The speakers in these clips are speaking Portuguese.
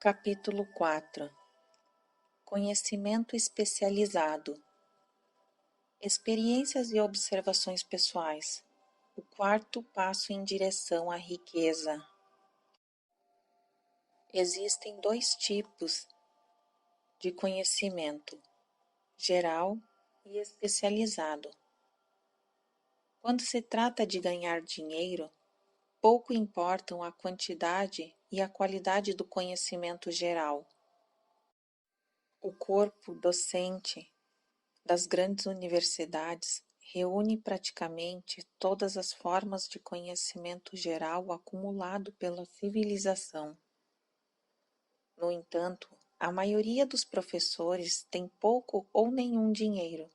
Capítulo 4. Conhecimento especializado. Experiências e observações pessoais. O quarto passo em direção à riqueza. Existem dois tipos de conhecimento: geral e especializado. Quando se trata de ganhar dinheiro, pouco importam a quantidade e a qualidade do conhecimento geral. O corpo docente das grandes universidades reúne praticamente todas as formas de conhecimento geral acumulado pela civilização. No entanto, a maioria dos professores tem pouco ou nenhum dinheiro.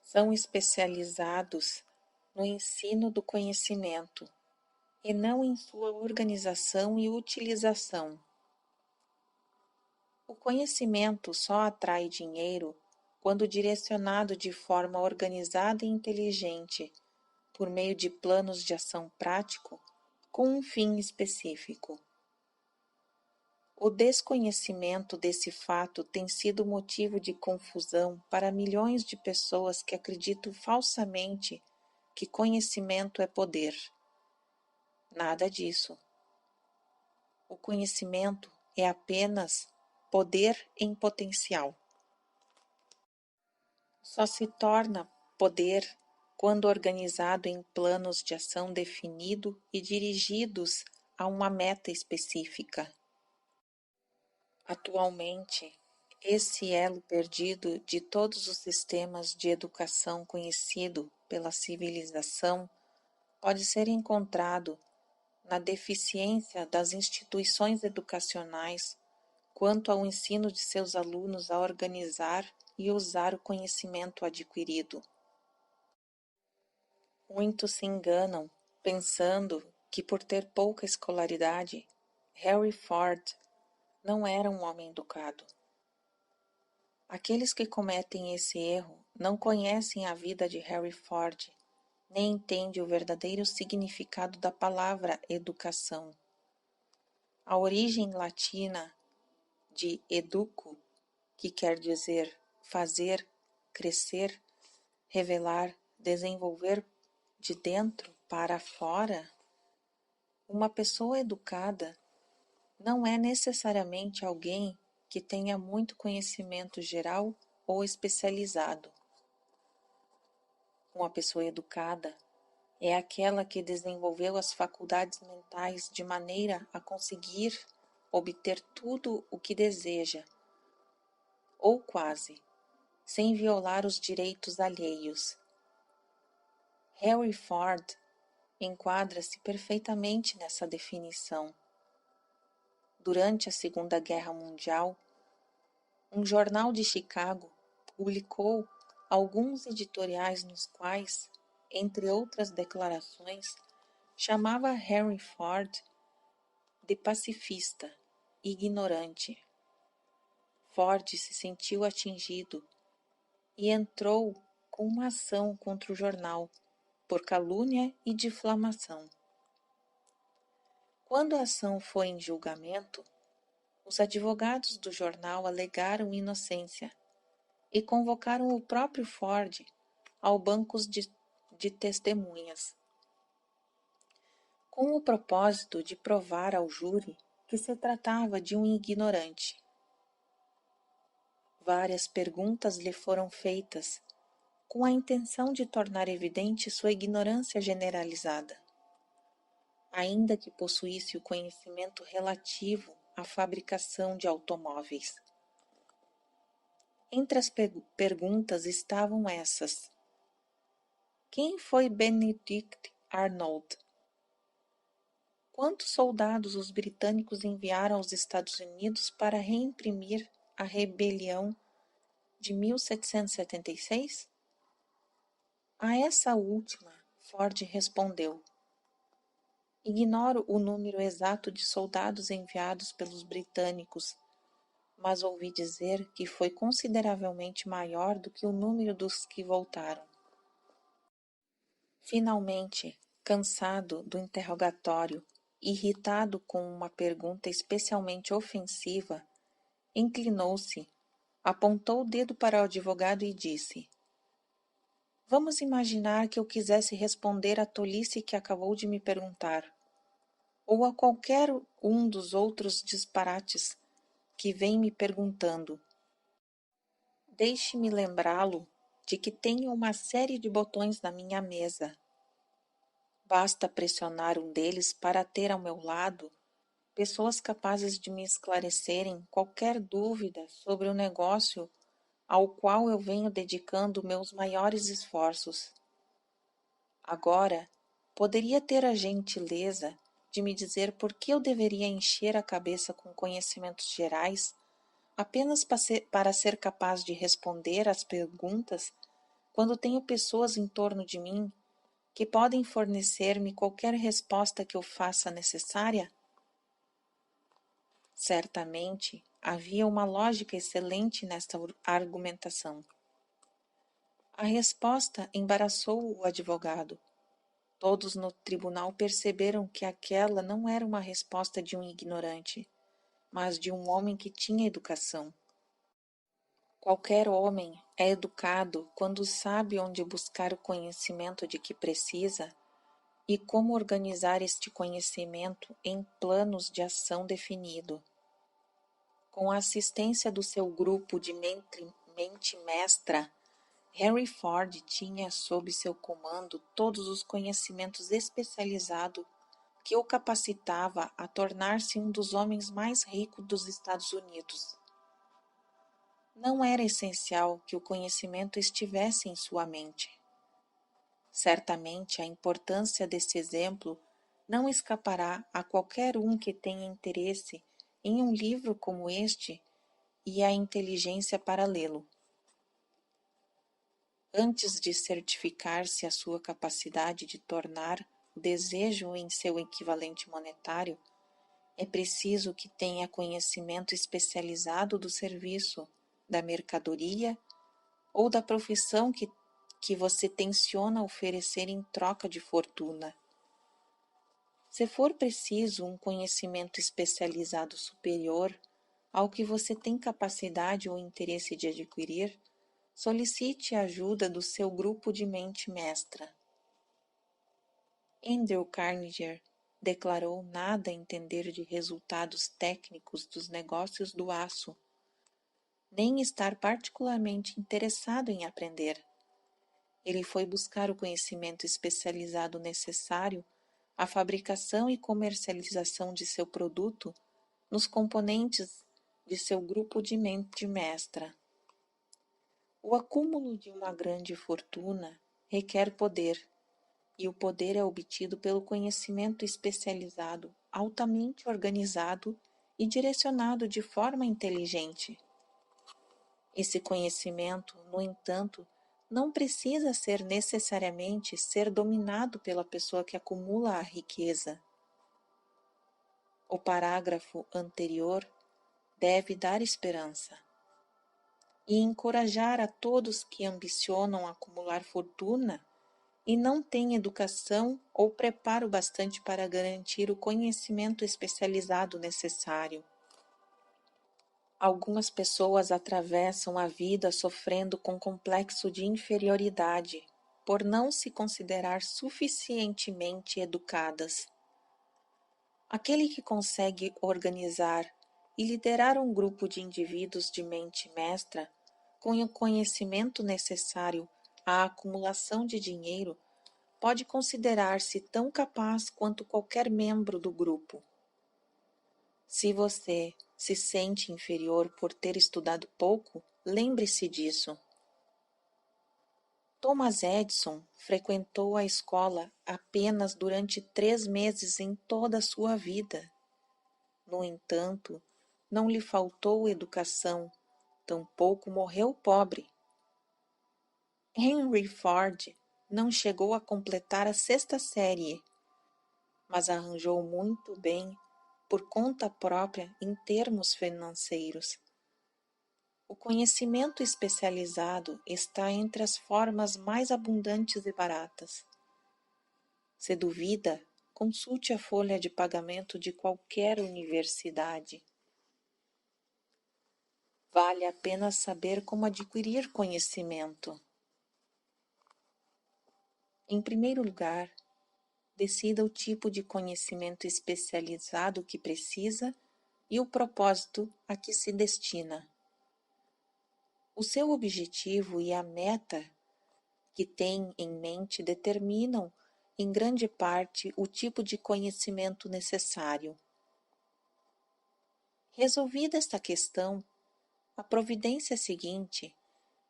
São especializados no ensino do conhecimento e não em sua organização e utilização. O conhecimento só atrai dinheiro quando direcionado de forma organizada e inteligente, por meio de planos de ação prático, com um fim específico. O desconhecimento desse fato tem sido motivo de confusão para milhões de pessoas que acreditam falsamente que conhecimento é poder. Nada disso. O conhecimento é apenas poder em potencial. Só se torna poder quando organizado em planos de ação definido e dirigidos a uma meta específica. Atualmente, esse elo perdido de todos os sistemas de educação conhecido pela civilização pode ser encontrado na deficiência das instituições educacionais quanto ao ensino de seus alunos a organizar e usar o conhecimento adquirido. Muitos se enganam pensando que, por ter pouca escolaridade, Henry Ford não era um homem educado. Aqueles que cometem esse erro não conhecem a vida de Henry Ford, nem entendem o verdadeiro significado da palavra educação. A origem latina de educo, que quer dizer fazer, crescer, revelar, desenvolver de dentro para fora, uma pessoa educada não é necessariamente alguém que tenha muito conhecimento geral ou especializado. Uma pessoa educada é aquela que desenvolveu as faculdades mentais de maneira a conseguir obter tudo o que deseja, ou quase, sem violar os direitos alheios. Henry Ford enquadra-se perfeitamente nessa definição. Durante a Segunda Guerra Mundial, um jornal de Chicago publicou alguns editoriais nos quais, entre outras declarações, chamava Henry Ford de pacifista e ignorante. Ford se sentiu atingido e entrou com uma ação contra o jornal por calúnia e difamação. Quando a ação foi em julgamento, os advogados do jornal alegaram inocência e convocaram o próprio Ford ao banco de testemunhas, com o propósito de provar ao júri que se tratava de um ignorante. Várias perguntas lhe foram feitas, com a intenção de tornar evidente sua ignorância generalizada, ainda que possuísse o conhecimento relativo à fabricação de automóveis. Entre as perguntas estavam essas: quem foi Benedict Arnold? Quantos soldados os britânicos enviaram aos Estados Unidos para reimprimir a rebelião de 1776? A essa última, Ford respondeu: ignoro o número exato de soldados enviados pelos britânicos, mas ouvi dizer que foi consideravelmente maior do que o número dos que voltaram. Finalmente, cansado do interrogatório, irritado com uma pergunta especialmente ofensiva, inclinou-se, apontou o dedo para o advogado e disse: Vamos imaginar que eu quisesse responder à tolice que acabou de me perguntar, ou a qualquer um dos outros disparates que vem me perguntando. Deixe-me lembrá-lo de que tenho uma série de botões na minha mesa. Basta pressionar um deles para ter ao meu lado pessoas capazes de me esclarecerem qualquer dúvida sobre o negócio ao qual eu venho dedicando meus maiores esforços. Agora, poderia ter a gentileza de me dizer por que eu deveria encher a cabeça com conhecimentos gerais apenas para ser capaz de responder às perguntas quando tenho pessoas em torno de mim que podem fornecer-me qualquer resposta que eu faça necessária? Certamente havia uma lógica excelente nesta argumentação. A resposta embaraçou o advogado. Todos no tribunal perceberam que aquela não era uma resposta de um ignorante, mas de um homem que tinha educação. Qualquer homem é educado quando sabe onde buscar o conhecimento de que precisa e como organizar este conhecimento em planos de ação definido. Com a assistência do seu grupo de mente mestra, Henry Ford tinha sob seu comando todos os conhecimentos especializados que o capacitava a tornar-se um dos homens mais ricos dos Estados Unidos. Não era essencial que o conhecimento estivesse em sua mente. Certamente a importância desse exemplo não escapará a qualquer um que tenha interesse em um livro como este e a inteligência para lê-lo. Antes de certificar-se a sua capacidade de tornar o desejo em seu equivalente monetário, é preciso que tenha conhecimento especializado do serviço, da mercadoria ou da profissão que você tenciona oferecer em troca de fortuna. Se for preciso um conhecimento especializado superior ao que você tem capacidade ou interesse de adquirir, solicite a ajuda do seu grupo de mente mestra. Andrew Carnegie declarou nada entender de resultados técnicos dos negócios do aço, nem estar particularmente interessado em aprender. Ele foi buscar o conhecimento especializado necessário à fabricação e comercialização de seu produto nos componentes de seu grupo de mente mestra. O acúmulo de uma grande fortuna requer poder, e o poder é obtido pelo conhecimento especializado, altamente organizado e direcionado de forma inteligente. Esse conhecimento, no entanto, não precisa ser necessariamente ser dominado pela pessoa que acumula a riqueza. O parágrafo anterior deve dar esperança e encorajar a todos que ambicionam acumular fortuna e não têm educação ou preparo bastante para garantir o conhecimento especializado necessário. Algumas pessoas atravessam a vida sofrendo com complexo de inferioridade por não se considerar suficientemente educadas. Aquele que consegue organizar e liderar um grupo de indivíduos de mente mestra com o conhecimento necessário à acumulação de dinheiro pode considerar-se tão capaz quanto qualquer membro do grupo. Se você se sente inferior por ter estudado pouco, lembre-se disso. Thomas Edison frequentou a escola apenas durante 3 meses em toda a sua vida. No entanto, não lhe faltou educação, tampouco morreu pobre. Henry Ford não chegou a completar a 6ª série, mas arranjou muito bem por conta própria em termos financeiros. O conhecimento especializado está entre as formas mais abundantes e baratas. Se duvida, consulte a folha de pagamento de qualquer universidade. Vale a pena saber como adquirir conhecimento. Em primeiro lugar, decida o tipo de conhecimento especializado que precisa e o propósito a que se destina. O seu objetivo e a meta que tem em mente determinam, em grande parte, o tipo de conhecimento necessário. Resolvida esta questão, a providência seguinte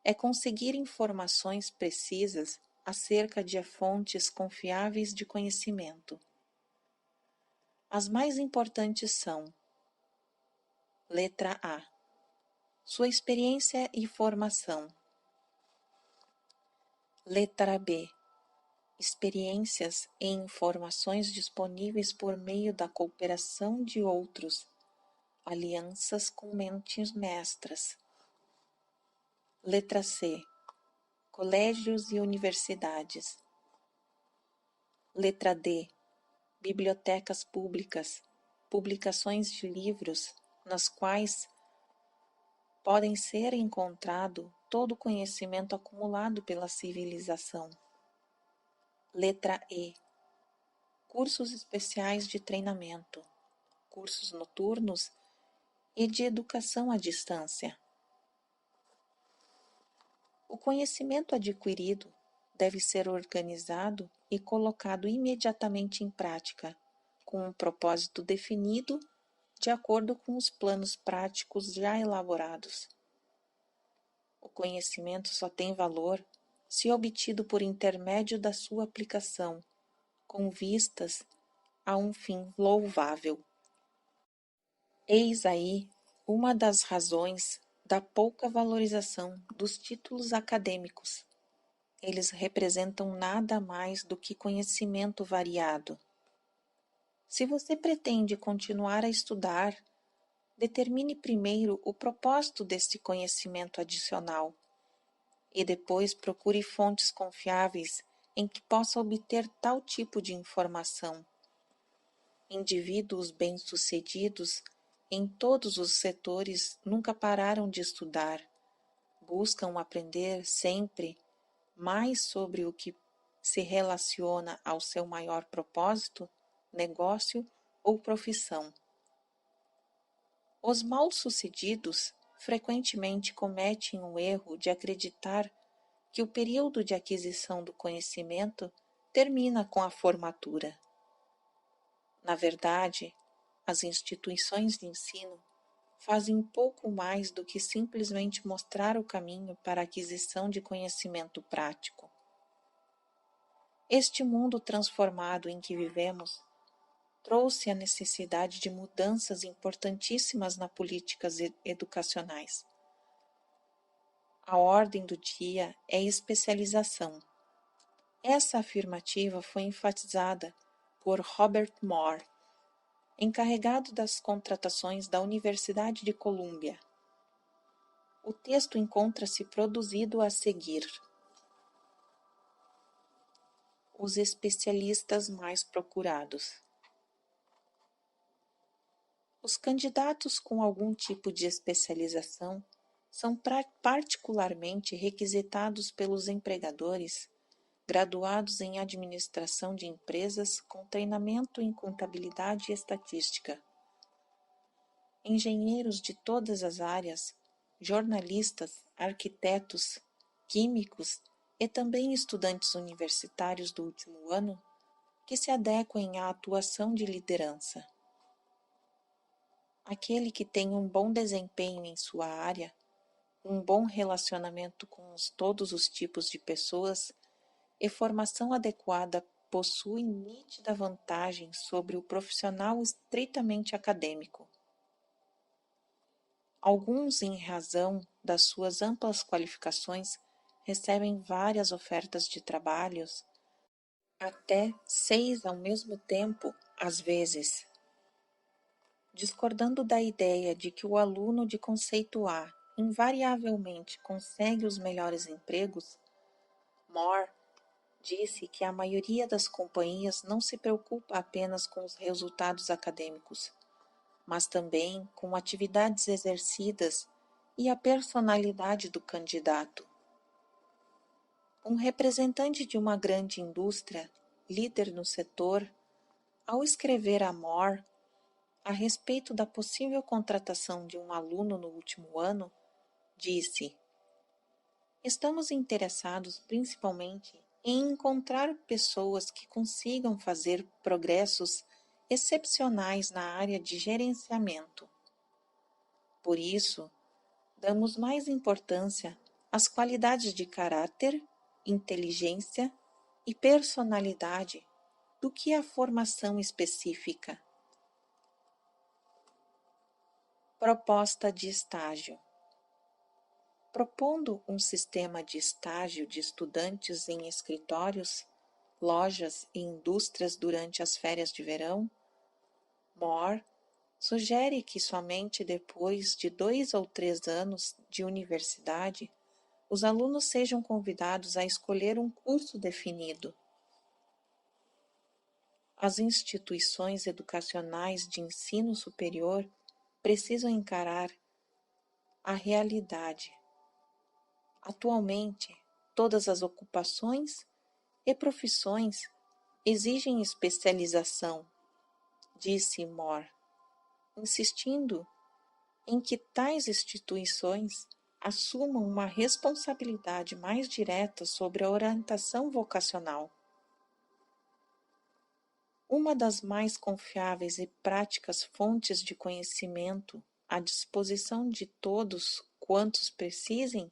é conseguir informações precisas acerca de fontes confiáveis de conhecimento. As mais importantes são: letra A. Sua experiência e formação. Letra B. Experiências e informações disponíveis por meio da cooperação de outros, alianças com mentes mestras. Letra C. Colégios e universidades. Letra D. Bibliotecas públicas, publicações de livros nas quais podem ser encontrado todo o conhecimento acumulado pela civilização. Letra E. Cursos especiais de treinamento, cursos noturnos e de educação à distância. O conhecimento adquirido deve ser organizado e colocado imediatamente em prática, com um propósito definido de acordo com os planos práticos já elaborados. O conhecimento só tem valor se obtido por intermédio da sua aplicação, com vistas a um fim louvável. Eis aí uma das razões da pouca valorização dos títulos acadêmicos. Eles representam nada mais do que conhecimento variado. Se você pretende continuar a estudar, determine primeiro o propósito deste conhecimento adicional e depois procure fontes confiáveis em que possa obter tal tipo de informação. Indivíduos bem-sucedidos em todos os setores nunca pararam de estudar, buscam aprender sempre mais sobre o que se relaciona ao seu maior propósito, negócio ou profissão. Os mal-sucedidos frequentemente cometem o erro de acreditar que o período de aquisição do conhecimento termina com a formatura. Na verdade, as instituições de ensino fazem pouco mais do que simplesmente mostrar o caminho para a aquisição de conhecimento prático. Este mundo transformado em que vivemos trouxe a necessidade de mudanças importantíssimas nas políticas educacionais. A ordem do dia é especialização. Essa afirmativa foi enfatizada por Robert Moore, encarregado das contratações da Universidade de Colômbia. O texto encontra-se produzido a seguir. Os especialistas mais procurados. Os candidatos com algum tipo de especialização são particularmente requisitados pelos empregadores graduados em administração de empresas com treinamento em contabilidade e estatística. Engenheiros de todas as áreas, jornalistas, arquitetos, químicos e também estudantes universitários do último ano que se adequem à atuação de liderança. Aquele que tem um bom desempenho em sua área, um bom relacionamento com todos os tipos de pessoas e formação adequada possui nítida vantagem sobre o profissional estritamente acadêmico. Alguns, em razão das suas amplas qualificações, recebem várias ofertas de trabalhos, até 6 ao mesmo tempo, às vezes. Discordando da ideia de que o aluno de conceito A invariavelmente consegue os melhores empregos, Moore disse que a maioria das companhias não se preocupa apenas com os resultados acadêmicos, mas também com atividades exercidas e a personalidade do candidato. Um representante de uma grande indústria, líder no setor, ao escrever a More a respeito da possível contratação de um aluno no último ano, disse: "Estamos interessados principalmente em encontrar pessoas que consigam fazer progressos excepcionais na área de gerenciamento. Por isso, damos mais importância às qualidades de caráter, inteligência e personalidade do que à formação específica." Proposta de estágio. Propondo um sistema de estágio de estudantes em escritórios, lojas e indústrias durante as férias de verão, More sugere que somente depois de 2 ou 3 anos de universidade os alunos sejam convidados a escolher um curso definido. As instituições educacionais de ensino superior precisam encarar a realidade. Atualmente, todas as ocupações e profissões exigem especialização, disse More, insistindo em que tais instituições assumam uma responsabilidade mais direta sobre a orientação vocacional. Uma das mais confiáveis e práticas fontes de conhecimento à disposição de todos quantos precisem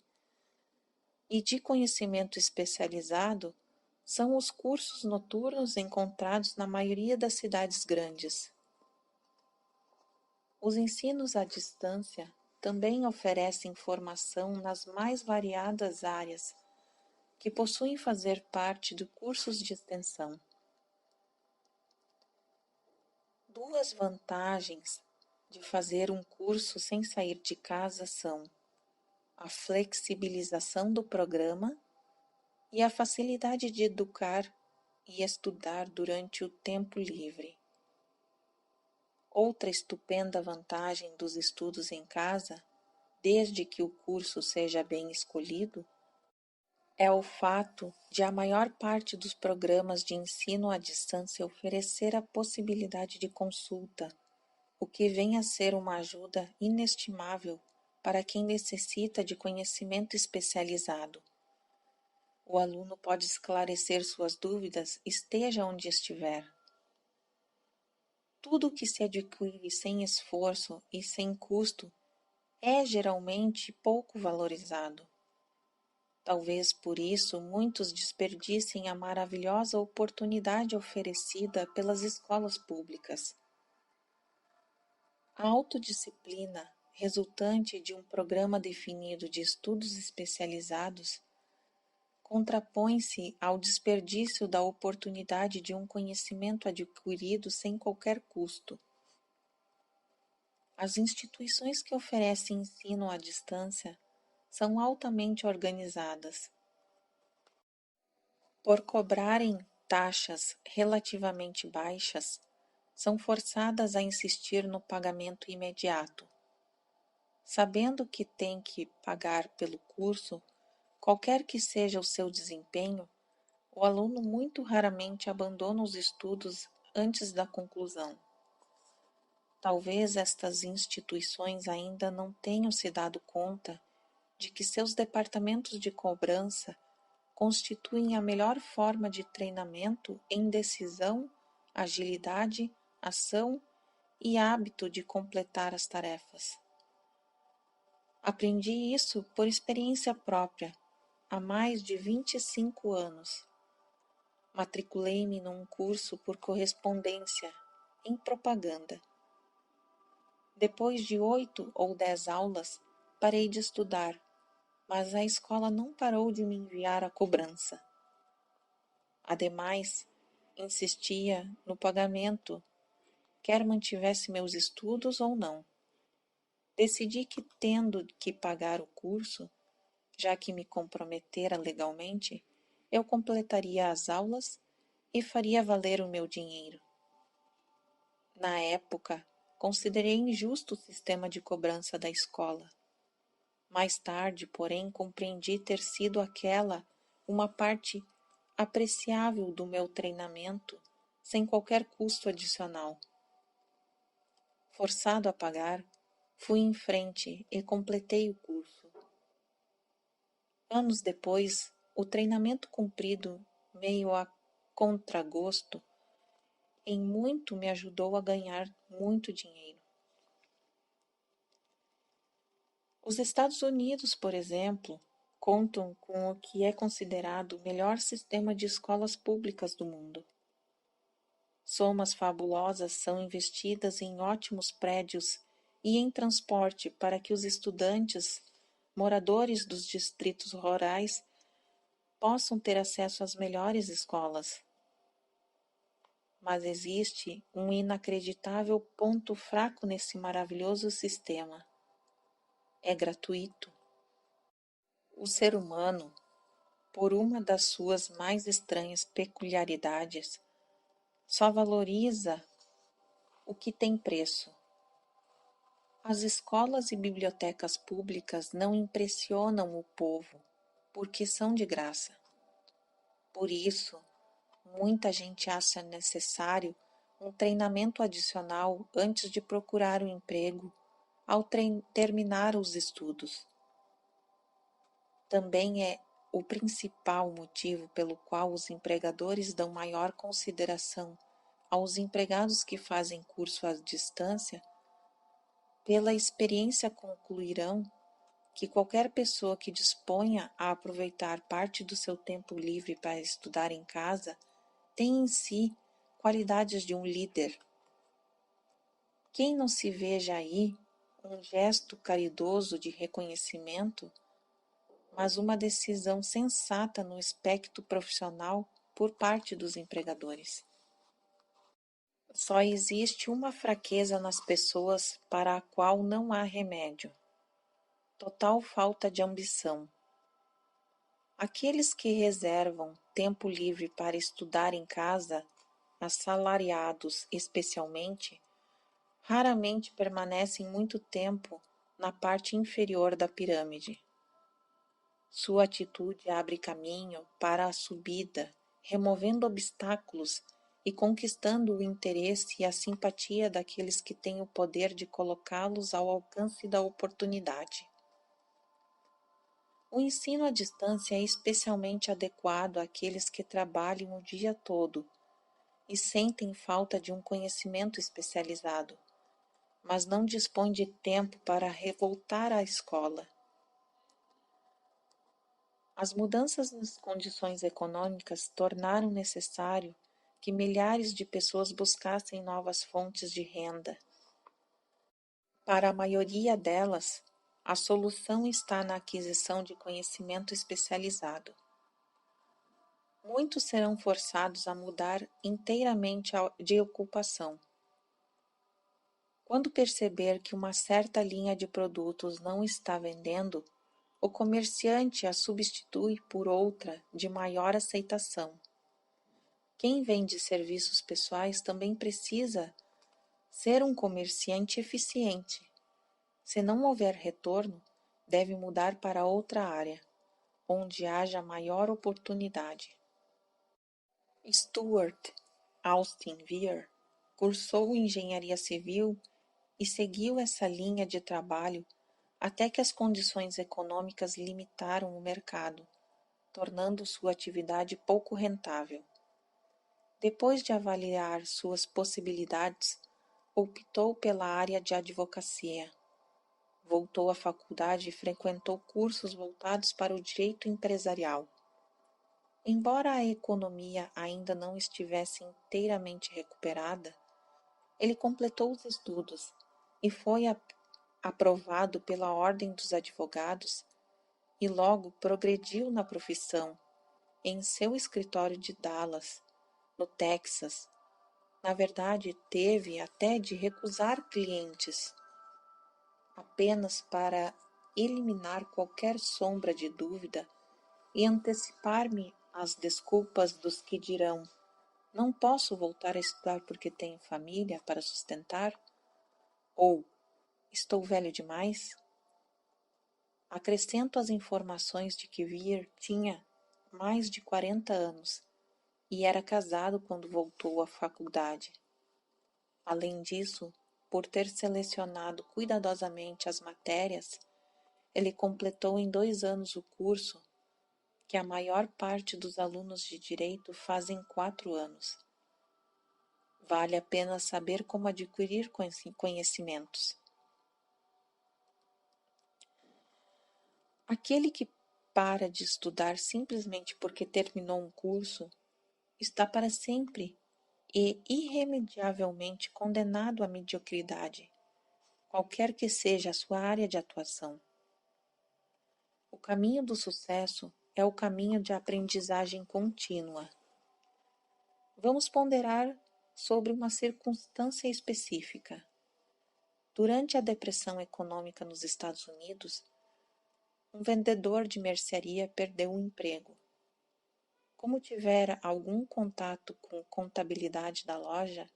e de conhecimento especializado são os cursos noturnos encontrados na maioria das cidades grandes. Os ensinos à distância também oferecem formação nas mais variadas áreas que possuem fazer parte de cursos de extensão. Duas vantagens de fazer um curso sem sair de casa são a flexibilização do programa e a facilidade de educar e estudar durante o tempo livre. Outra estupenda vantagem dos estudos em casa, desde que o curso seja bem escolhido, é o fato de a maior parte dos programas de ensino à distância oferecer a possibilidade de consulta, o que vem a ser uma ajuda inestimável para quem necessita de conhecimento especializado. O aluno pode esclarecer suas dúvidas, esteja onde estiver. Tudo que se adquire sem esforço e sem custo é geralmente pouco valorizado. Talvez por isso muitos desperdicem a maravilhosa oportunidade oferecida pelas escolas públicas. A autodisciplina, resultante de um programa definido de estudos especializados, contrapõe-se ao desperdício da oportunidade de um conhecimento adquirido sem qualquer custo. As instituições que oferecem ensino à distância são altamente organizadas. Por cobrarem taxas relativamente baixas, são forçadas a insistir no pagamento imediato. Sabendo que têm que pagar pelo curso, qualquer que seja o seu desempenho, o aluno muito raramente abandona os estudos antes da conclusão. Talvez estas instituições ainda não tenham se dado conta de que seus departamentos de cobrança constituem a melhor forma de treinamento em decisão, agilidade, ação e hábito de completar as tarefas. Aprendi isso por experiência própria, há mais de 25 anos. Matriculei-me num curso por correspondência, em propaganda. Depois de 8 ou 10 aulas, parei de estudar, mas a escola não parou de me enviar a cobrança. Ademais, insistia no pagamento, quer mantivesse meus estudos ou não. Decidi que, tendo que pagar o curso, já que me comprometera legalmente, eu completaria as aulas e faria valer o meu dinheiro. Na época, considerei injusto o sistema de cobrança da escola. Mais tarde, porém, compreendi ter sido aquela uma parte apreciável do meu treinamento, sem qualquer custo adicional. Forçado a pagar, fui em frente e completei o curso. Anos depois, o treinamento cumprido, meio a contragosto, em muito me ajudou a ganhar muito dinheiro. Os Estados Unidos, por exemplo, contam com o que é considerado o melhor sistema de escolas públicas do mundo. Somas fabulosas são investidas em ótimos prédios e em transporte para que os estudantes, moradores dos distritos rurais, possam ter acesso às melhores escolas. Mas existe um inacreditável ponto fraco nesse maravilhoso sistema. É gratuito. O ser humano, por uma das suas mais estranhas peculiaridades, só valoriza o que tem preço. As escolas e bibliotecas públicas não impressionam o povo, porque são de graça. Por isso, muita gente acha necessário um treinamento adicional antes de procurar um emprego ao terminar os estudos. Também é o principal motivo pelo qual os empregadores dão maior consideração aos empregados que fazem curso à distância. Pela experiência concluirão que qualquer pessoa que disponha a aproveitar parte do seu tempo livre para estudar em casa tem em si qualidades de um líder. Quem não se veja aí um gesto caridoso de reconhecimento, mas uma decisão sensata no aspecto profissional por parte dos empregadores. Só existe uma fraqueza nas pessoas para a qual não há remédio: total falta de ambição. Aqueles que reservam tempo livre para estudar em casa, assalariados especialmente, raramente permanecem muito tempo na parte inferior da pirâmide. Sua atitude abre caminho para a subida, removendo obstáculos e conquistando o interesse e a simpatia daqueles que têm o poder de colocá-los ao alcance da oportunidade. O ensino à distância é especialmente adequado àqueles que trabalham o dia todo e sentem falta de um conhecimento especializado, mas não dispõem de tempo para voltar à escola. As mudanças nas condições econômicas tornaram necessário que milhares de pessoas buscassem novas fontes de renda. Para a maioria delas, a solução está na aquisição de conhecimento especializado. Muitos serão forçados a mudar inteiramente de ocupação. Quando perceber que uma certa linha de produtos não está vendendo, o comerciante a substitui por outra de maior aceitação. Quem vende serviços pessoais também precisa ser um comerciante eficiente. Se não houver retorno, deve mudar para outra área, onde haja maior oportunidade. Stuart Austin Weir cursou engenharia civil e seguiu essa linha de trabalho até que as condições econômicas limitaram o mercado, tornando sua atividade pouco rentável. Depois de avaliar suas possibilidades, optou pela área de advocacia. Voltou à faculdade e frequentou cursos voltados para o direito empresarial. Embora a economia ainda não estivesse inteiramente recuperada, ele completou os estudos e foi aprovado pela Ordem dos Advogados e logo progrediu na profissão em seu escritório de Dallas, no Texas. Na verdade, teve até de recusar clientes, apenas para eliminar qualquer sombra de dúvida e antecipar-me as desculpas dos que dirão: não posso voltar a estudar porque tenho família para sustentar? Ou estou velho demais? Acrescento as informações de que Weir tinha mais de 40 anos e era casado quando voltou à faculdade. Além disso, por ter selecionado cuidadosamente as matérias, ele completou em 2 anos o curso que a maior parte dos alunos de direito faz em 4 anos. Vale a pena saber como adquirir conhecimentos. Aquele que para de estudar simplesmente porque terminou um curso está para sempre e irremediavelmente condenado à mediocridade, qualquer que seja a sua área de atuação. O caminho do sucesso é o caminho de aprendizagem contínua. Vamos ponderar sobre uma circunstância específica. Durante a depressão econômica nos Estados Unidos, um vendedor de mercearia perdeu o emprego. Como tivera algum contato com contabilidade da loja,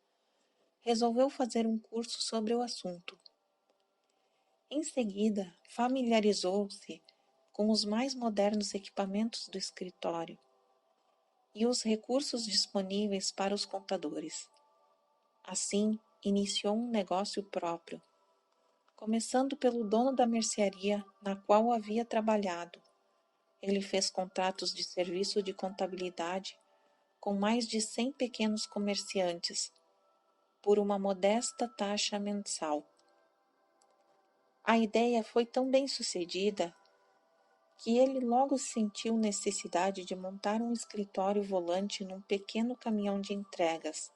resolveu fazer um curso sobre o assunto. Em seguida, familiarizou-se com os mais modernos equipamentos do escritório e os recursos disponíveis para os contadores. Assim, iniciou um negócio próprio, começando pelo dono da mercearia na qual havia trabalhado. Ele fez contratos de serviço de contabilidade com mais de 100 pequenos comerciantes, por uma modesta taxa mensal. A ideia foi tão bem sucedida que ele logo sentiu necessidade de montar um escritório volante num pequeno caminhão de entregas,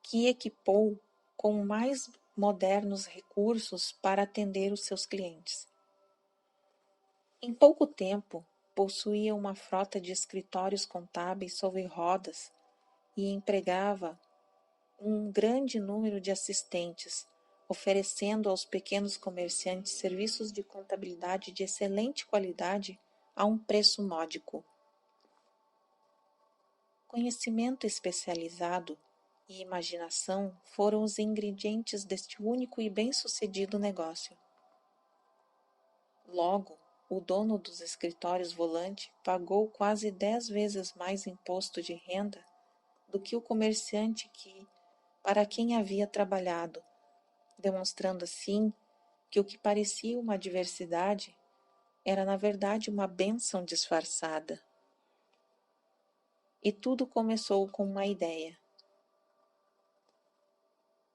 que equipou com mais modernos recursos para atender os seus clientes. Em pouco tempo, possuía uma frota de escritórios contábeis sobre rodas e empregava um grande número de assistentes, oferecendo aos pequenos comerciantes serviços de contabilidade de excelente qualidade a um preço módico. Conhecimento especializado e imaginação foram os ingredientes deste único e bem-sucedido negócio. Logo, o dono dos escritórios volante pagou quase 10 vezes mais imposto de renda do que o comerciante para quem havia trabalhado, demonstrando assim que o que parecia uma adversidade era na verdade uma bênção disfarçada. E tudo começou com uma ideia.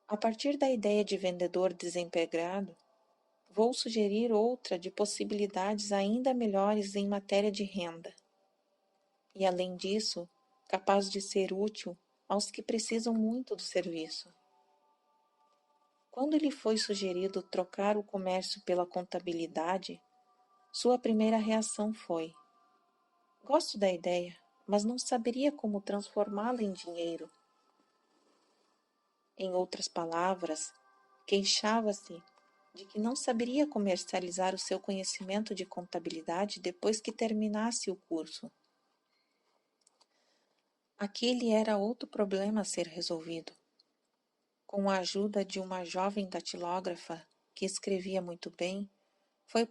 A partir da ideia de vendedor desempregado, vou sugerir outra de possibilidades ainda melhores em matéria de renda. E além disso, capaz de ser útil aos que precisam muito do serviço. Quando lhe foi sugerido trocar o comércio pela contabilidade, sua primeira reação foi: gosto da ideia, mas não saberia como transformá-la em dinheiro. Em outras palavras, queixava-se de que não saberia comercializar o seu conhecimento de contabilidade depois que terminasse o curso. Aquele era outro problema a ser resolvido. Com a ajuda de uma jovem datilógrafa que escrevia muito bem, foi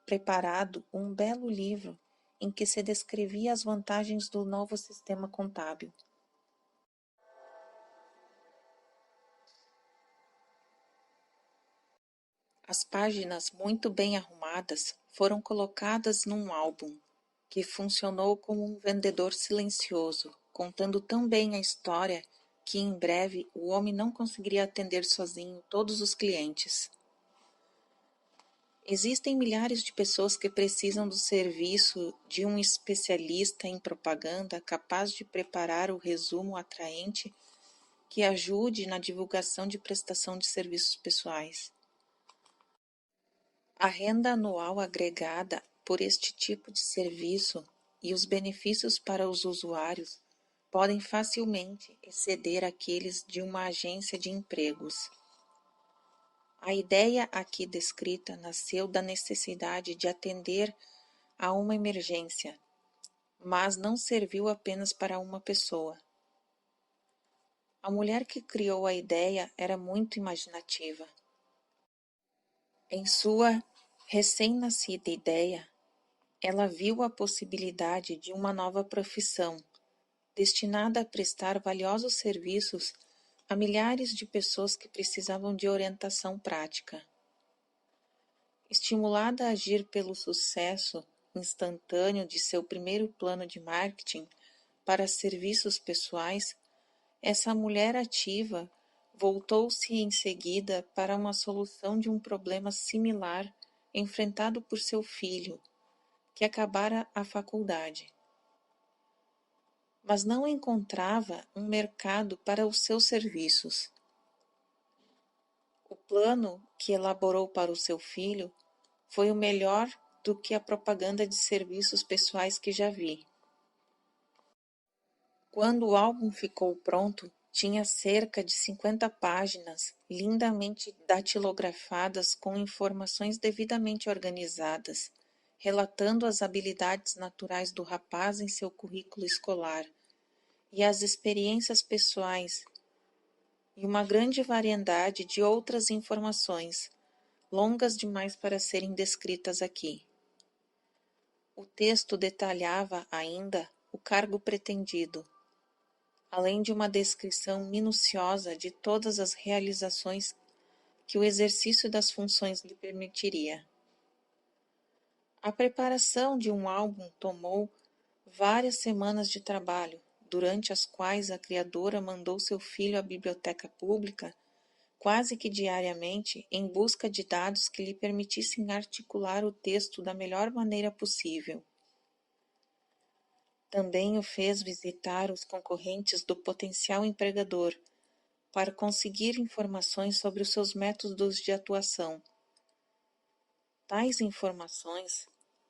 preparado um belo livro em que se descrevia as vantagens do novo sistema contábil. As páginas muito bem arrumadas foram colocadas num álbum, que funcionou como um vendedor silencioso, contando tão bem a história que em breve o homem não conseguiria atender sozinho todos os clientes. Existem milhares de pessoas que precisam do serviço de um especialista em propaganda capaz de preparar o resumo atraente que ajude na divulgação de prestação de serviços pessoais. A renda anual agregada por este tipo de serviço e os benefícios para os usuários podem facilmente exceder aqueles de uma agência de empregos. A ideia aqui descrita nasceu da necessidade de atender a uma emergência mas não serviu apenas para uma pessoa. A mulher que criou a ideia era muito imaginativa. Em sua recém-nascida ideia, ela viu a possibilidade de uma nova profissão, destinada a prestar valiosos serviços a milhares de pessoas que precisavam de orientação prática. Estimulada a agir pelo sucesso instantâneo de seu primeiro plano de marketing para serviços pessoais, essa mulher ativa voltou-se em seguida para uma solução de um problema similar enfrentado por seu filho, que acabara a faculdade. Mas não encontrava um mercado para os seus serviços. O plano que elaborou para o seu filho foi o melhor do que a propaganda de serviços pessoais que já vi. Quando o álbum ficou pronto, tinha cerca de 50 páginas, lindamente datilografadas com informações devidamente organizadas, relatando as habilidades naturais do rapaz em seu currículo escolar e as experiências pessoais, e uma grande variedade de outras informações, longas demais para serem descritas aqui. O texto detalhava ainda o cargo pretendido, além de uma descrição minuciosa de todas as realizações que o exercício das funções lhe permitiria. A preparação de um álbum tomou várias semanas de trabalho, durante as quais a criadora mandou seu filho à biblioteca pública quase que diariamente em busca de dados que lhe permitissem articular o texto da melhor maneira possível. Também o fez visitar os concorrentes do potencial empregador para conseguir informações sobre os seus métodos de atuação. Tais informações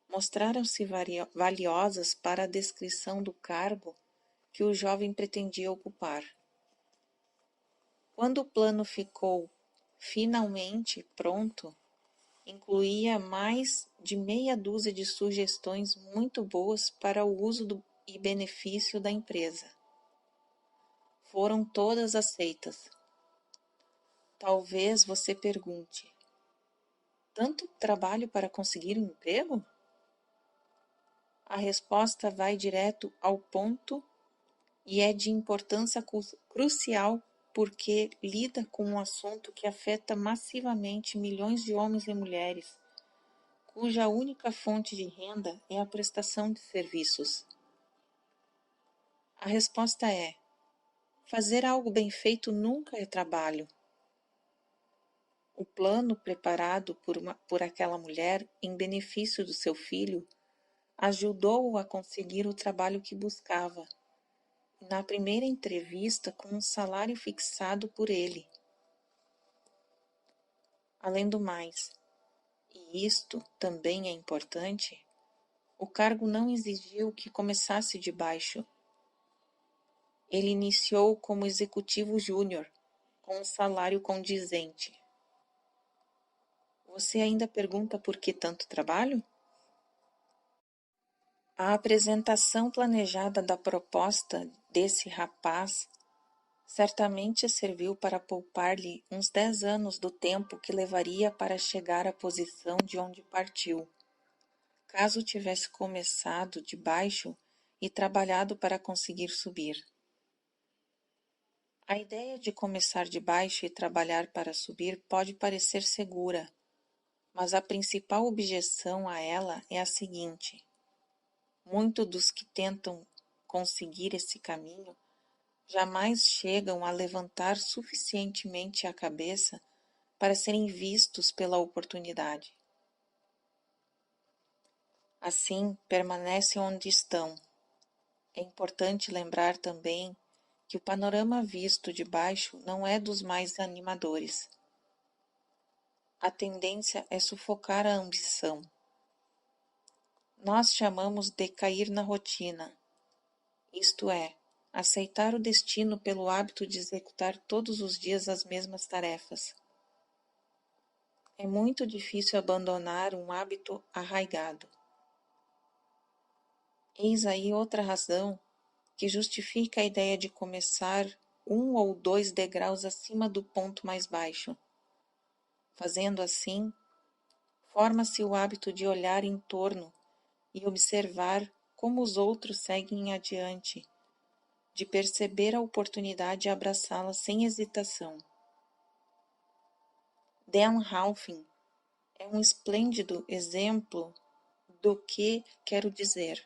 mostraram-se valiosas para a descrição do cargo que o jovem pretendia ocupar. Quando o plano ficou finalmente pronto, incluía mais de meia dúzia de sugestões muito boas para o uso e benefício da empresa. Foram todas aceitas. Talvez você pergunte: tanto trabalho para conseguir um emprego? A resposta vai direto ao ponto e é de importância crucial porque lida com um assunto que afeta massivamente milhões de homens e mulheres, cuja única fonte de renda é a prestação de serviços. A resposta é: fazer algo bem feito nunca é trabalho. O plano preparado por aquela mulher em benefício do seu filho ajudou-o a conseguir o trabalho que buscava, na primeira entrevista com um salário fixado por ele. Além do mais, e isto também é importante, o cargo não exigiu que começasse de baixo. Ele iniciou como executivo júnior, com um salário condizente. Você ainda pergunta por que tanto trabalho? A apresentação planejada da proposta desse rapaz certamente serviu para poupar-lhe uns 10 anos do tempo que levaria para chegar à posição de onde partiu, caso tivesse começado de baixo e trabalhado para conseguir subir. A ideia de começar de baixo e trabalhar para subir pode parecer segura, mas a principal objeção a ela é a seguinte: muitos dos que tentam conseguir esse caminho jamais chegam a levantar suficientemente a cabeça para serem vistos pela oportunidade. Assim, permanecem onde estão. É importante lembrar também que o panorama visto de baixo não é dos mais animadores. A tendência é sufocar a ambição. Nós chamamos de cair na rotina, isto é, aceitar o destino pelo hábito de executar todos os dias as mesmas tarefas. É muito difícil abandonar um hábito arraigado. Eis aí outra razão que justifica a ideia de começar um ou dois degraus acima do ponto mais baixo. Fazendo assim, forma-se o hábito de olhar em torno e observar como os outros seguem adiante, de perceber a oportunidade e abraçá-la sem hesitação. Dan Halfing é um esplêndido exemplo do que quero dizer.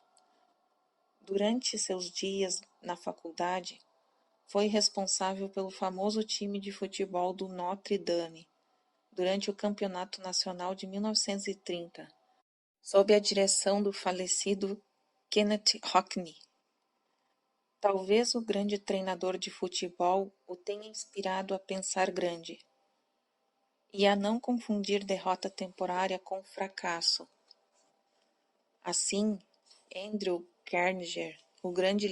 Durante seus dias na faculdade, foi responsável pelo famoso time de futebol do Notre Dame durante o Campeonato Nacional de 1930, sob a direção do falecido Kenneth Hockney. Talvez o grande treinador de futebol o tenha inspirado a pensar grande e a não confundir derrota temporária com fracasso. Assim, Andrew Carnegie, o grande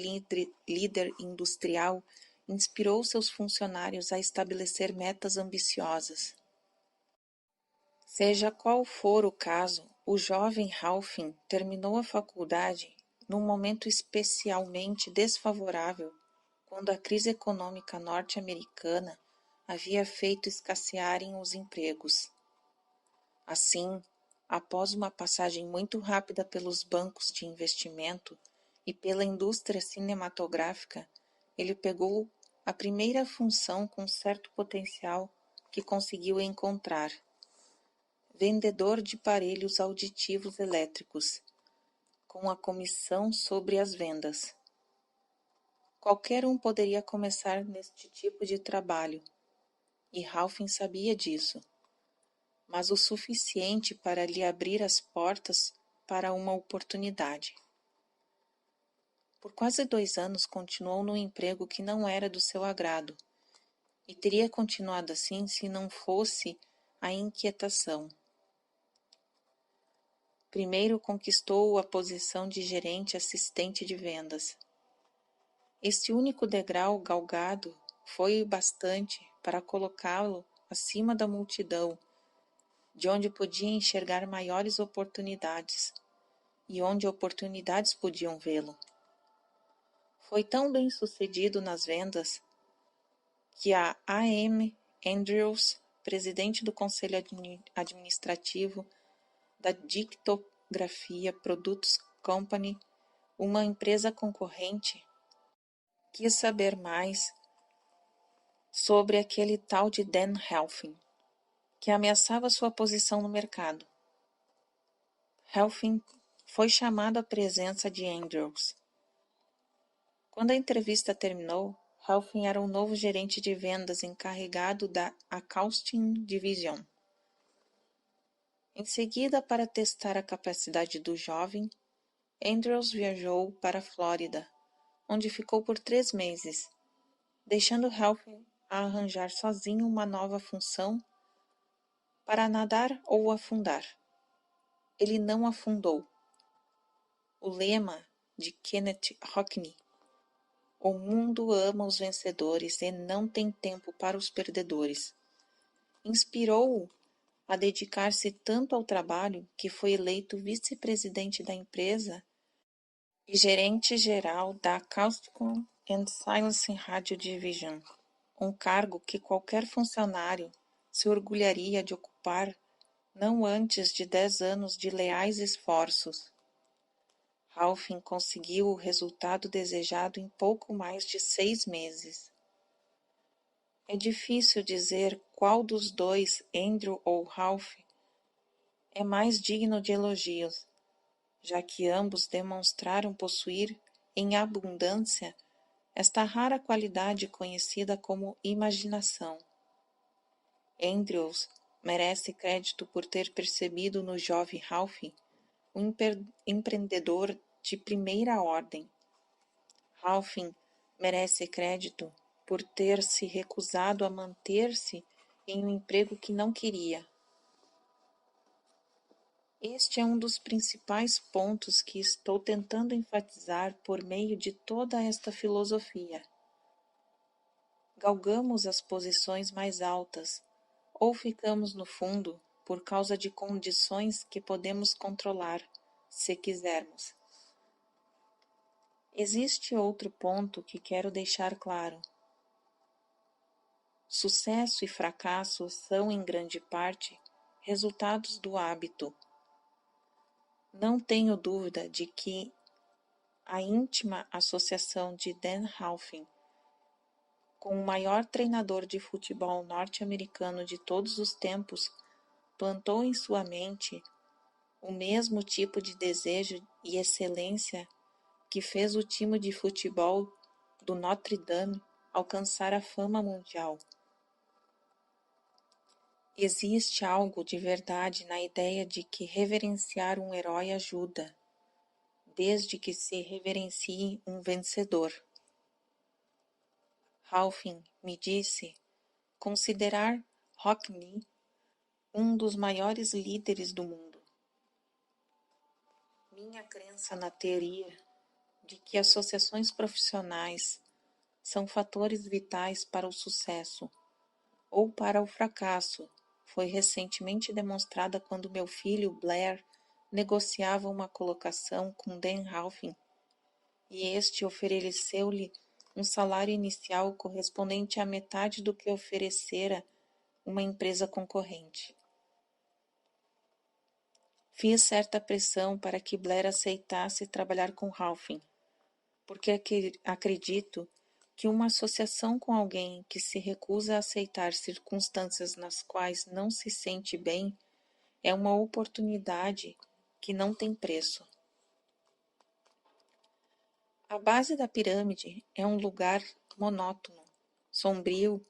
líder industrial, inspirou seus funcionários a estabelecer metas ambiciosas. Seja qual for o caso, o jovem Halfing terminou a faculdade num momento especialmente desfavorável, quando a crise econômica norte-americana havia feito escassearem os empregos. Assim, após uma passagem muito rápida pelos bancos de investimento e pela indústria cinematográfica, ele pegou a primeira função com certo potencial que conseguiu encontrar: vendedor de aparelhos auditivos elétricos, com a comissão sobre as vendas. Qualquer um poderia começar neste tipo de trabalho, e Halfing sabia disso, mas o suficiente para lhe abrir as portas para uma oportunidade. Por quase 2 anos continuou no emprego que não era do seu agrado, e teria continuado assim se não fosse a inquietação. Primeiro conquistou a posição de gerente assistente de vendas. Este único degrau galgado foi bastante para colocá-lo acima da multidão, de onde podia enxergar maiores oportunidades e onde oportunidades podiam vê-lo. Foi tão bem sucedido nas vendas que a A.M. Andrews, presidente do conselho administrativo da Dictografia Products Company, uma empresa concorrente, quis saber mais sobre aquele tal de Dan Halfing, que ameaçava sua posição no mercado. Halfing foi chamado à presença de Andrews. Quando a entrevista terminou, Halfing era o novo gerente de vendas encarregado da Accounting Division. Em seguida, para testar a capacidade do jovem, Andrews viajou para a Flórida, onde ficou por 3 meses, deixando Halfing a arranjar sozinho uma nova função para nadar ou afundar. Ele não afundou. O lema de Kenneth Hockney, o mundo ama os vencedores e não tem tempo para os perdedores, inspirou-o a dedicar-se tanto ao trabalho que foi eleito vice-presidente da empresa e gerente-geral da Acoustical and Silence Radio Division, um cargo que qualquer funcionário se orgulharia de ocupar não antes de 10 anos de leais esforços. Halfing conseguiu o resultado desejado em pouco mais de 6 meses. É difícil dizer qual dos dois, Andrew ou Ralph, é mais digno de elogios, já que ambos demonstraram possuir, em abundância, esta rara qualidade conhecida como imaginação. Andrews merece crédito por ter percebido no jovem Ralph um empreendedor de primeira ordem. Halfing merece crédito por ter se recusado a manter-se em um emprego que não queria. Este é um dos principais pontos que estou tentando enfatizar por meio de toda esta filosofia. Galgamos as posições mais altas, ou ficamos no fundo por causa de condições que podemos controlar, se quisermos. Existe outro ponto que quero deixar claro. Sucesso e fracasso são, em grande parte, resultados do hábito. Não tenho dúvida de que a íntima associação de Dan Halfin com o maior treinador de futebol norte-americano de todos os tempos plantou em sua mente o mesmo tipo de desejo e excelência que fez o time de futebol do Notre Dame alcançar a fama mundial. Existe algo de verdade na ideia de que reverenciar um herói ajuda, desde que se reverencie um vencedor. Halfin me disse considerar Rockne um dos maiores líderes do mundo. Minha crença na teoria de que associações profissionais são fatores vitais para o sucesso ou para o fracasso foi recentemente demonstrada quando meu filho Blair negociava uma colocação com Dan Halfin e este ofereceu-lhe um salário inicial correspondente à metade do que oferecera uma empresa concorrente. Fiz certa pressão para que Blair aceitasse trabalhar com Halfin, porque acredito que uma associação com alguém que se recusa a aceitar circunstâncias nas quais não se sente bem é uma oportunidade que não tem preço. A base da pirâmide é um lugar monótono, sombrio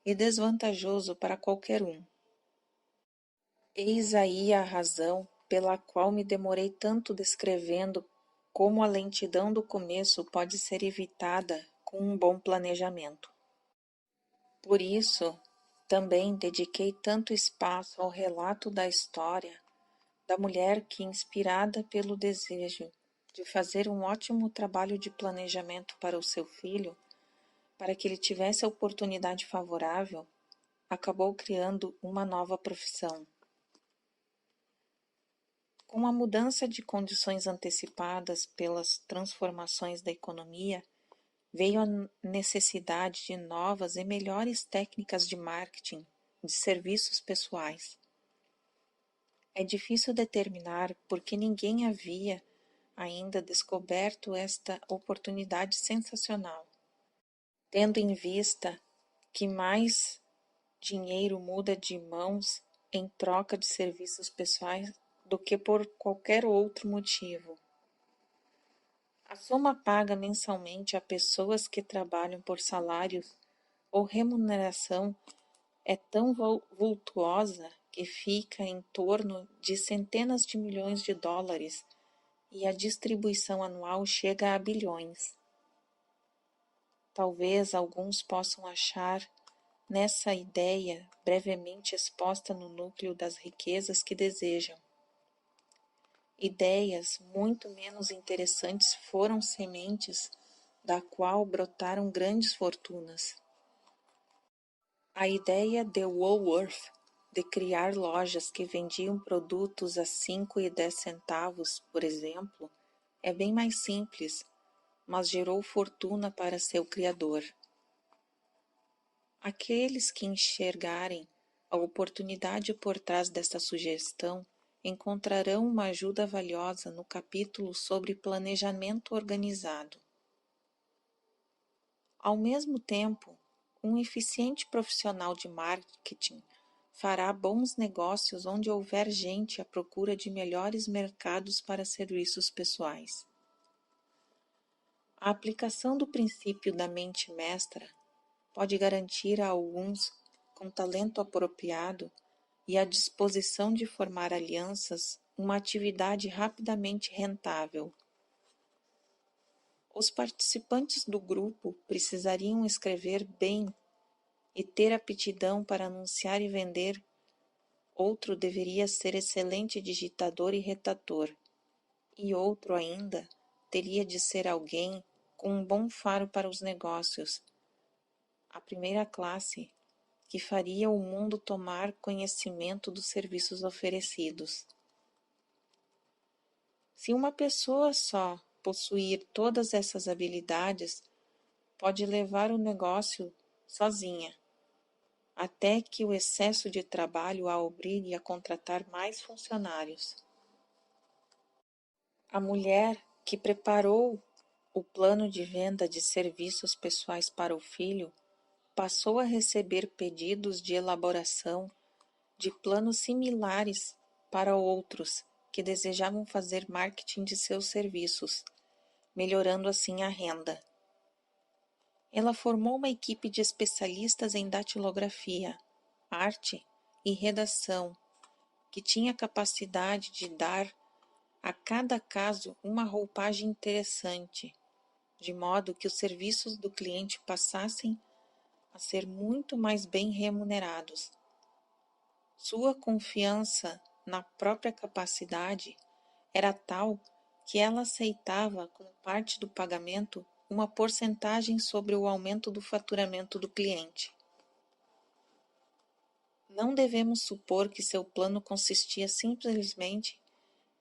e desvantajoso para qualquer um. Eis aí a razão pela qual me demorei tanto descrevendo como a lentidão do começo pode ser evitada com um bom planejamento. Por isso, também dediquei tanto espaço ao relato da história da mulher que, inspirada pelo desejo de fazer um ótimo trabalho de planejamento para o seu filho, para que ele tivesse a oportunidade favorável, acabou criando uma nova profissão. Com a mudança de condições antecipadas pelas transformações da economia, veio a necessidade de novas e melhores técnicas de marketing de serviços pessoais. É difícil determinar porque ninguém havia ainda descoberto esta oportunidade sensacional, tendo em vista que mais dinheiro muda de mãos em troca de serviços pessoais do que por qualquer outro motivo. A soma paga mensalmente a pessoas que trabalham por salários ou remuneração é tão vultuosa que fica em torno de centenas de milhões de dólares e a distribuição anual chega a bilhões. Talvez alguns possam achar nessa ideia brevemente exposta no núcleo das riquezas que desejam. Ideias muito menos interessantes foram sementes da qual brotaram grandes fortunas. A ideia de Woolworth de criar lojas que vendiam produtos a 5 e 10 centavos, por exemplo, é bem mais simples, mas gerou fortuna para seu criador. Aqueles que enxergarem a oportunidade por trás desta sugestão encontrarão uma ajuda valiosa no capítulo sobre planejamento organizado. Ao mesmo tempo, um eficiente profissional de marketing fará bons negócios onde houver gente à procura de melhores mercados para serviços pessoais. A aplicação do princípio da mente mestra pode garantir a alguns, com talento apropriado e a disposição de formar alianças, uma atividade rapidamente rentável. Os participantes do grupo precisariam escrever bem e ter aptidão para anunciar e vender. Outro deveria ser excelente digitador e redator, e outro ainda teria de ser alguém com um bom faro para os negócios. A primeira classe que faria o mundo tomar conhecimento dos serviços oferecidos. Se uma pessoa só possuir todas essas habilidades pode levar o negócio sozinha, até que o excesso de trabalho a obrigue a contratar mais funcionários. A mulher que preparou o plano de venda de serviços pessoais para o filho passou a receber pedidos de elaboração de planos similares para outros que desejavam fazer marketing de seus serviços, melhorando assim a renda. Ela formou uma equipe de especialistas em datilografia, arte e redação, que tinha capacidade de dar a cada caso uma roupagem interessante, de modo que os serviços do cliente passassem a ser muito mais bem remunerados. Sua confiança na própria capacidade era tal que ela aceitava como parte do pagamento uma porcentagem sobre o aumento do faturamento do cliente. Não devemos supor que seu plano consistia simplesmente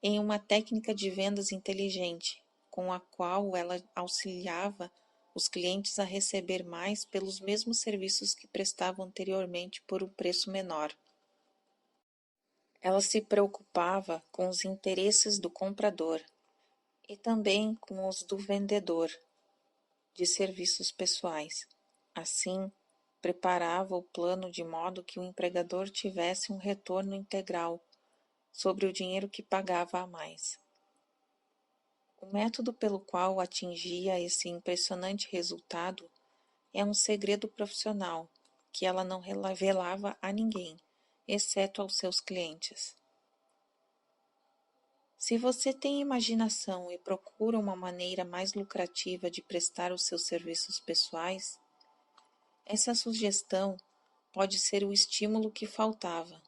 em uma técnica de vendas inteligente, com a qual ela auxiliava os clientes a receber mais pelos mesmos serviços que prestavam anteriormente por um preço menor. Ela se preocupava com os interesses do comprador e também com os do vendedor de serviços pessoais. Assim, preparava o plano de modo que o empregador tivesse um retorno integral sobre o dinheiro que pagava a mais. O método pelo qual atingia esse impressionante resultado é um segredo profissional que ela não revelava a ninguém, exceto aos seus clientes. Se você tem imaginação e procura uma maneira mais lucrativa de prestar os seus serviços pessoais, essa sugestão pode ser o estímulo que faltava.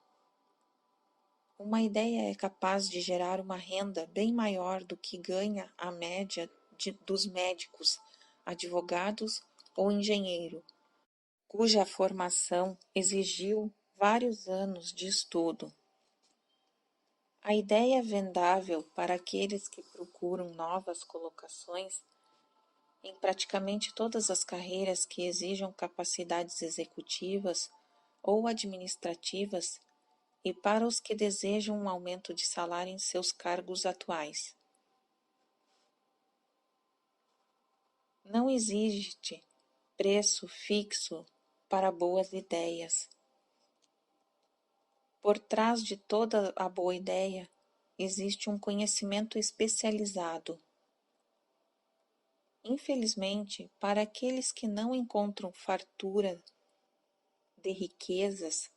Uma ideia é capaz de gerar uma renda bem maior do que ganha a média dos médicos, advogados ou engenheiro, cuja formação exigiu vários anos de estudo. A ideia vendável para aqueles que procuram novas colocações em praticamente todas as carreiras que exijam capacidades executivas ou administrativas e para os que desejam um aumento de salário em seus cargos atuais. Não existe preço fixo para boas ideias. Por trás de toda a boa ideia, existe um conhecimento especializado. Infelizmente, para aqueles que não encontram fartura de riquezas,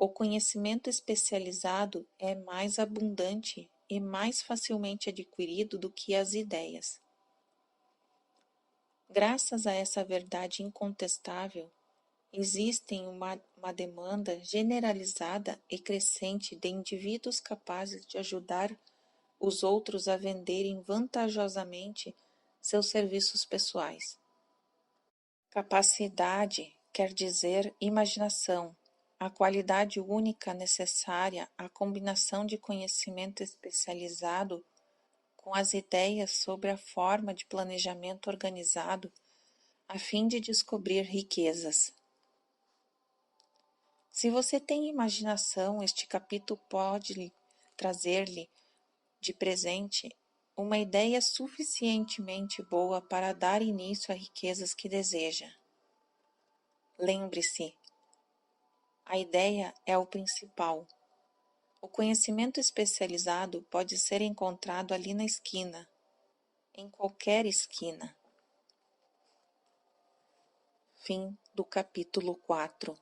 o conhecimento especializado é mais abundante e mais facilmente adquirido do que as ideias. Graças a essa verdade incontestável, existe uma demanda generalizada e crescente de indivíduos capazes de ajudar os outros a venderem vantajosamente seus serviços pessoais. Capacidade quer dizer imaginação, a qualidade única necessária à combinação de conhecimento especializado com as ideias sobre a forma de planejamento organizado a fim de descobrir riquezas. Se você tem imaginação, este capítulo pode trazer-lhe de presente uma ideia suficientemente boa para dar início a riquezas que deseja. Lembre-se, a ideia é o principal. O conhecimento especializado pode ser encontrado ali na esquina, em qualquer esquina. Fim do capítulo 4.